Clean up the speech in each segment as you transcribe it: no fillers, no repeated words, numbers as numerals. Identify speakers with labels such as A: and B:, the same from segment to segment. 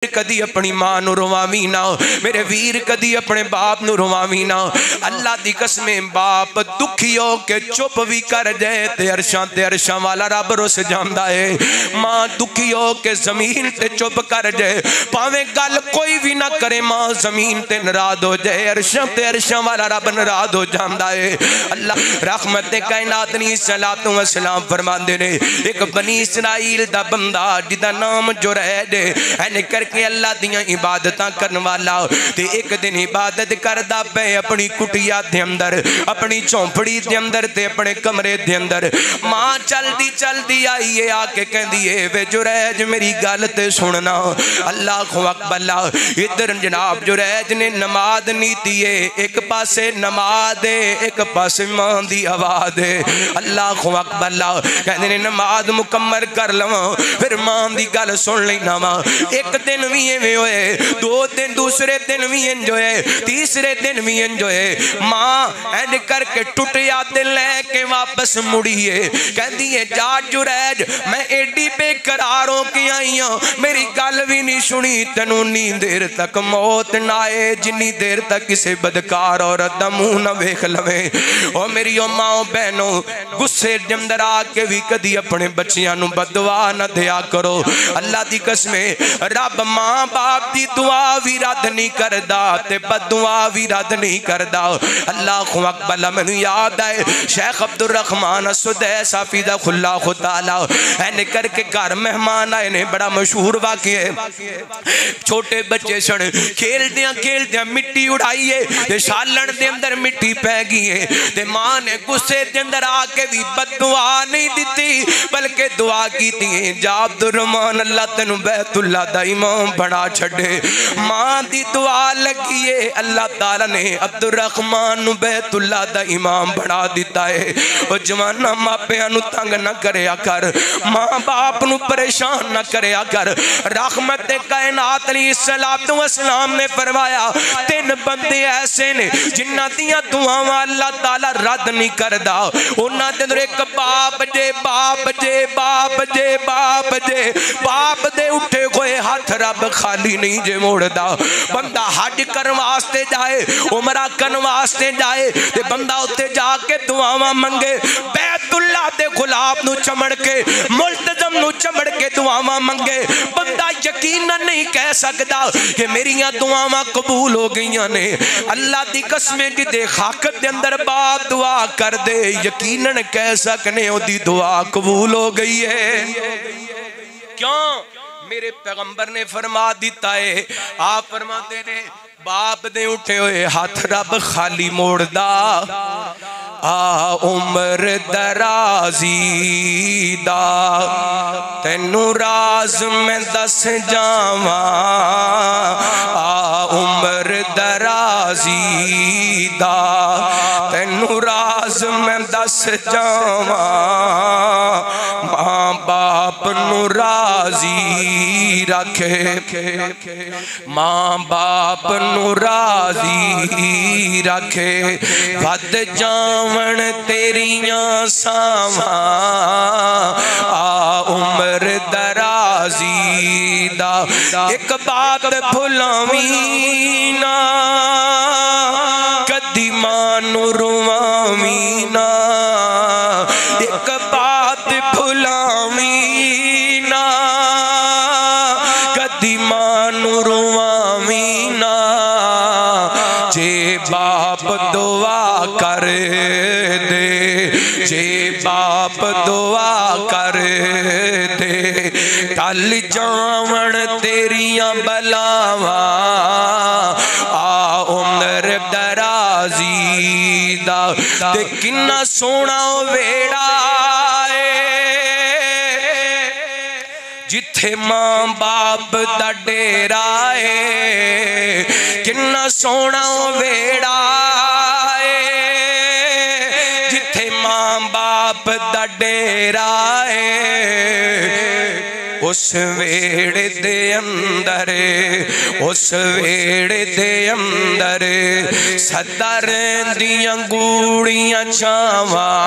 A: कदी अपनी मां नू रुवावी ना, मेरे वीर कदी अपने बाप नू रुवावी ना। अल्लाह दी कसमें बाप दुखी हो के चुप भी कर जाए ते अरशां वाला रब रुस जांदा है। मां दुखी हो के जमीन ते चुप कर जाए, भावें गल कोई भी ना करे, मां जमीन ते नाराज हो जाए, अरशां वाला रब नाराज हो जांदा है। अल्लाह रहमत कायनात नी सलातो व सलाम फरमांदे ने, एक बनी इसराइल दा बंदा जिदा नाम जुरैद है करके अल्लाह दियां इबादतां करन वाला, ते एक दिन इबादत करदा पे अपनी कुटिया दे अंदर, अपनी झोंपड़ी दे अंदर ते अपने कमरे दे अंदर। मां चलदी चलदी आई है, आके कहंदी है वे जुरैद मेरी गल ते सुनना। अल्लाह अकबर। इधर जनाब जुरैद ने नमाज नीति है, एक पासे नमाज है, एक पासे मां दी आवाज है। अल्लाह अकबर। कहंदे ने नमाज मुकम्मल कर लवां फिर मां दी गल सुन लेना वा। एक दिन भी इवें होए, दो दिन, दूसरे दिन भी इंज होए, तीसरे दिन भी इंज होए। मां इंज करके टुटिया दिल लेके वापस मुड़िए, कहती है जा जुरैद मैं एडी बेकरार हो के आई हां, मेरी गल भी नहीं सुनी, तेनू नी देर तक मौत ना आए जिन्नी देर तक किसी बदकार औरत दा मुंह ना वेख लवे। ओ मेरी माओ बहनों, गुस्से दे अंदर आके भी कदी अपने बच्चियां नू बददुआ ना दिया करो। अल्लाह दी कसमें रब मां बाप दी दुआ भी रद्द नहीं करदा ते बददुआ भी रद्द नहीं करदा। अल्लाह अकबर। मैनू याद आए शेख अब्दुल रहमान सुदैस हाफिज़ा खुल्ला खुताला ऐन करके घर मेहमान आए ने, बड़ा मशहूर वाक़या है। छोटे बच्चे सन, खेलदियां खेलदियां मिट्टी उड़ाई है ते सालन दे अंदर मिट्टी पै गई है, ते मां ने गुस्से दे अंदर आके भी बददुआ नहीं दी बल्कि दुआ की थी, जा अब्दुल रहमान अल्लाह तेनू बैतुल्ला दा इमाम बना छड़े। मां दी दुआ लगी है, अल्लाह ताला ने अब्दुल रहमान नू बैतुल्ला दा इमाम बना दिता है। ओ जवाना मापियां नू तंग ना करया कर, मां बाप नू परेशान ना करया कर। रहमत कायनात अलैहिस्सलातु वस्सलाम ने फरमाया तीन बंदे ऐसे ने जिन्हां दियां दुआवां अल्लाह ताला रद्द नहीं करदा। उन्हां दे अंदर एक बाप जे बाप जे बाप जे बाप जे बाप दे उठे होए हाथ रब खाली नहीं जे मोड़दा। बंदा हज करन वास्ते जाए, उमरा करन वास्ते जाए, ते बंदा उत्ते जाके दुआवां मंगे, बैतुल्ला दे गुलाब नू चमड़ के, मुल्तजम नू चमड़ के दुआवां मंगे, बंदा यकीनन नहीं कह सकदा कि मेरियां दुआवां कबूल हो गईयां ने। अल्लाह दी कसमें जिदे हक दे अंदर बात दुआ कर दे, यकीनन कह सकने ओदी दुआ कबूल हो गई है। क्यों? मेरे पैगंबर ने फरमा दिता है, आप फरमाते ने बाप दे उठे हुए हाथ रब खाली मोड़दा। आ उम्र दराजी दा तेनू राज मैं दस जावा, आ उम्र दराजी दा तेनू राज मैं दस जावा। मां बाप नू राजी रखे, मां बाप नू राजी रखे, वध जावण तेरियां सावां, आ उम्र दराजी दा एक बात भुलावी ना, कदी मां नू रुवावी ना, एक बात भुलावी ना, कदी मां नू रुवावी ना। जे बाप दुआ कर दे, जे बाप दुआ कर दे, टल जावण तेरियां बलावां, आ उम्र दराजी दा ते किन्ना सोहना वेड़ा जिथे मां बाप दा डेरा है, किन्ना सोहना वेड़ा है जिथे मां बाप दा डेरा है। ओ उस वेड़े दे अंदर, उस वेड़े दे अंदर सदर दियां गूड़ियां छावां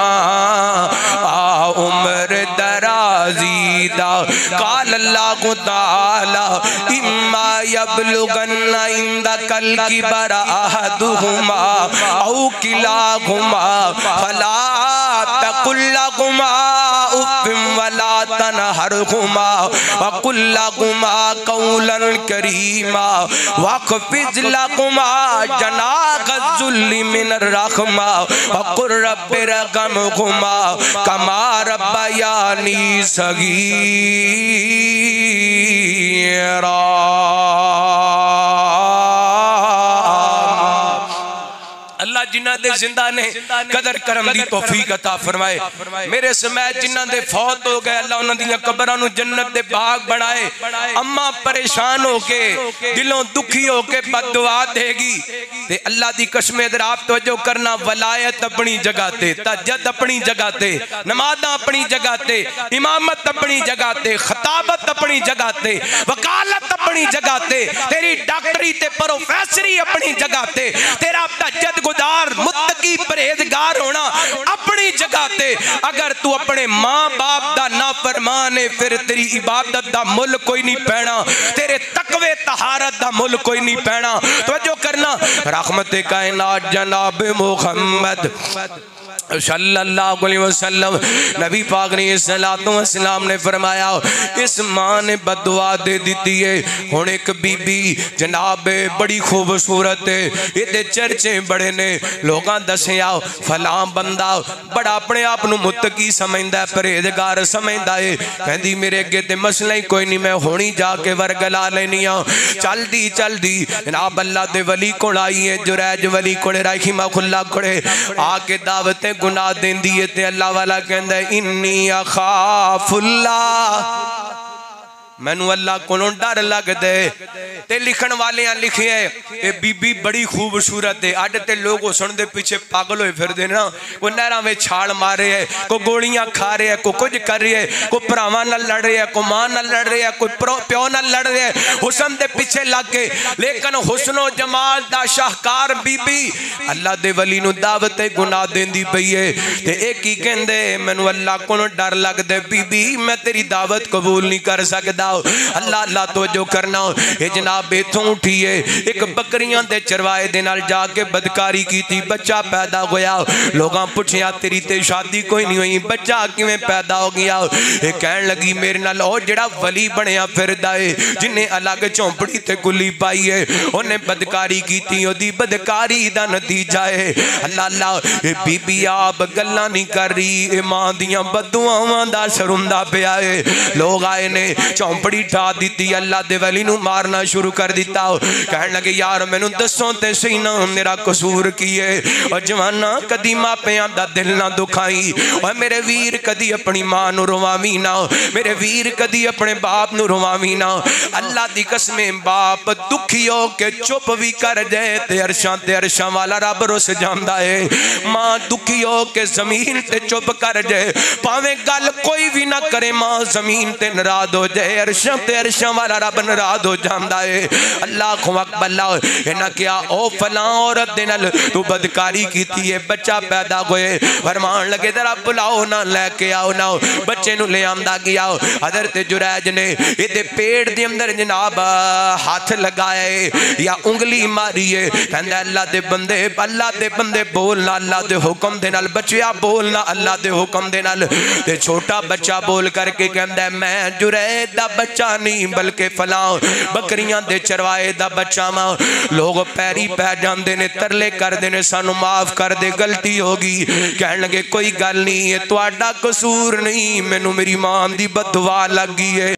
A: आ उम्र दराजी दा। काल अल्लाहु ताला इम्मा यबलुगन्ना इंदकल किबरा अहदुहुमा औ किलाहुमा फला तकुल लहुमा उफ़्फ़िन वला तनहरहुमा वकुल लहुमा कौलन करीमा वख़्फ़िज़ लहुमा जनाह-अज़-ज़ुल्लि मिनर रहमा वक़ुल रब्बि इरहमहुमा कमा रब्बयानी सगीरा। अल्लाह जिन्हां दे जिंदा ने कदर करम दी तौफीक अता फरमाए। मेरे समेत जिन्हां दे फौत हो गए अल्लाह उन्हां दियां कब्रां नूं जन्नत दे बाग बनाए। अम्मा परेशान हो के दिलों दुखी हो के बददुआ देगी ते अल्लाह दी कसम इधर आप तवज्जो करना, वलायत अपनी जगह ते, तहज्जुद अपनी जगह ते, नमाज़ां अपनी जगह ते, इमामत अपनी जगह ते, खताबत अपनी जगह ते, वकालत अपनी जगह ते, तेरी डॉक्टरी ते प्रोफेसरी अपनी जगह ते, तेरा तहज्जुद गुजार मुत्तकी परहेजगार होना अपनी जगह ते। अगर तू अपने माँ बाप दा नाफरमान है फिर तेरी इबादत दा मुल कोई नहीं पैना, तेरे तकवे तहारत दा मुल कोई नहीं पैना। तवज्जो करना, रहमत कायनात जनाब मुहम्मद सल्लल्लाहु अलैहि वसल्लम नबी पाक ने सलातो वसलाम ने फरमाया इस मां ने बददुआ दे दी है। हुण एक बीबी जनाब बड़ी खूबसूरत है, ये चर्चे बड़े ने, लोगां दसिया फलां बंदा बड़ा अपने आप नूं मुत्तकी समझदा है, परहेजगार समझदा है। कहंदी मेरे अगे ते मसला ही कोई नहीं, मैं हुणी जाके वरगला लेनी आ। चलदी चलदी जनाब अल्लाह दे वली कोल आई है, जुरैज वली कोल रहीमहुल्लाह कोले आके दावत गुनाह देंदी है ते अल्लाह वाला कहंदा इन्नी अखाफुल्लाह, मैनू अल्लाह कोलों डर लगदा है। ते लिखण वाले लिखे ये बीबी बड़ी खूबसूरत है। अड ते लोग हुसन दे पीछे पागल होए फिरदे ना, कोई नहरां में छाल मार रहे है, कोई गोलियां खा रहे है, कोई कुछ कर रहे है, कोई भरावां नाल लड़ रहे है, कोई मां नाल लड़ रहे है, कोई प्यो नाल लड़ रहे है, हुसन दे पीछे लग के। लेकिन हुस्नो जमाल दा शाहकार बीबी अल्लाह दे वली नूं दावत गुनाह देंदी पई है ते एक ही कहंदे मैनू अल्लाह कोलों डर लगदा बीबी मैं तेरी दावत कबूल नहीं कर सकदा। अल्लाह अल्लाह तवज्जो करना, ये जनाब इथों उठिए एक बकरियां दे चरवाए दे नाल जाके बदकारी की, बच्चा पैदा होया। लोगां पुछया तेरी ते शादी कोई नहीं हुई, बच्चा किवें पैदा हो गया? ये कहन लगी मेरे नाल ओ जेड़ा वली बनया फिरदा है, जिन्हें अलग झोंपड़ी ते गुली पाई है, उन्हें बदकारी की, ओदी बदकारी दा नतीजा है। अल्लाह अल्लाह ये बीबी आप गल्लां नहीं कर रही, ये मां दियां बददुआवां दा असर हुंदा पिया है। लोग आए ने झोंपड़ी ढा दी, अल्लाह दे वली नूं मारना शुरू कर दिता। कहन लगे यार मैनू दसो ते सही ना मेरा कसूर की है? और जवाना कदी मापियां दा दिल ना दुखाई, और मेरे वीर कदी अपनी मां नूं रुवावी ना, मेरे वीर कदी अपने बाप नूं रुवावी ना। अल्लाह दी कसमें बाप दुखी हो के चुप भी कर जाए ते अरशां वाला रब रुस जांदा है। मां दुखी हो के जमीन ते चुप कर जाए, भावें गल कोई भी ना करे, मां जमीन ते नाराज हो जाए, अरशां वाला रब नाराज हो जाता है। अल्लाह अकबर इन्हां क्या ओ फलां औरत दे नाल तू बदकारी कीती है, बच्चा पैदा होए, फरमान लगे जरा बुलाओ ना, लैके आओ ना। बच्चे नूं ले आंदा गया। हज़रत जुरैज ने इहदे पेट दे अंदर जनाब हाथ लगाए या उंगली मारी है। कहंदा अल्लाह दे बंदे बोलना अल्लाह दे हुक्म दे नाल, बच्चिया बोलना अल्लाह दे हुक्म दे नाल। ते छोटा बच्चा बोल करके कहंदा मैं जुरैज दा बच्चा नहीं बल्कि फलां बकरियां दे चरवाए दा बच्चा वा। लोग पैरी पै जाते ने, तरले करते ने सानू माफ कर दे, गलती होगी। कहन लगे कोई गल नहीं, तुहाडा कसूर नहीं, मैनू मेरी मां दी बददुआ लग गई है।